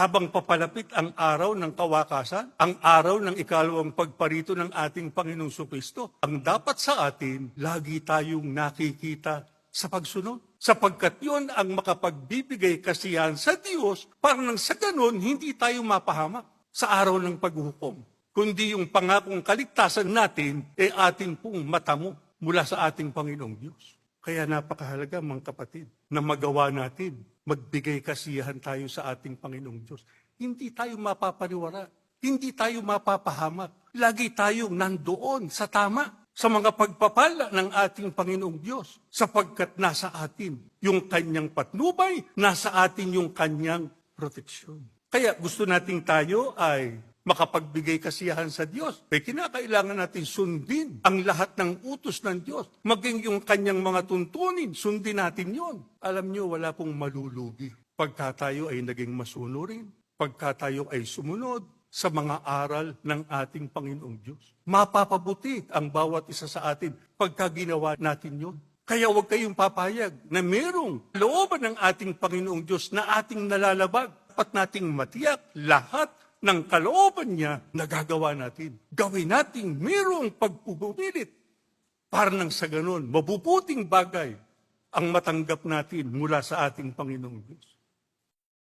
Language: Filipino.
habang papalapit ang araw ng kawakasan, ang araw ng ikalawang pagparito ng ating Panginoong Kristo, ang dapat sa atin, lagi tayong nakikita sa pagsunod. Sapagkat yon ang makapagbibigay kasiyahan sa Diyos para nang sa ganon hindi tayo mapahamak sa araw ng paghukom. Kundi yung pangakong kaligtasan natin ay atin pong matamo mula sa ating Panginoong Diyos. Kaya napakahalaga mga kapatid na magawa natin, magbigay kasiyahan tayo sa ating Panginoong Diyos. Hindi tayo mapapariwara, hindi tayo mapapahamak. Lagi tayong nandoon sa tama, sa mga pagpapala ng ating Panginoong Diyos. Sapagkat nasa atin yung kanyang patnubay, nasa atin yung kanyang proteksyon. Kaya gusto nating tayo ay makapagbigay kasiyahan sa Diyos. Kaya kinakailangan natin sundin ang lahat ng utos ng Diyos. Maging yung kanyang mga tuntunin, sundin natin yon. Alam niyo, wala pong malulugi. Pagka tayo ay naging masunurin, pagka tayo ay sumunod sa mga aral ng ating Panginoong Diyos. Mapapabuti ang bawat isa sa atin pagka ginawa natin yon. Kaya huwag kayong papayag na merong looban ng ating Panginoong Diyos na ating nalalabag. Dapat nating matiyak lahat ng kalooban niya na gagawa natin. Gawin natin mayroong pagpupumilit para nang sa ganon, mabubuting bagay ang matanggap natin mula sa ating Panginoong Diyos.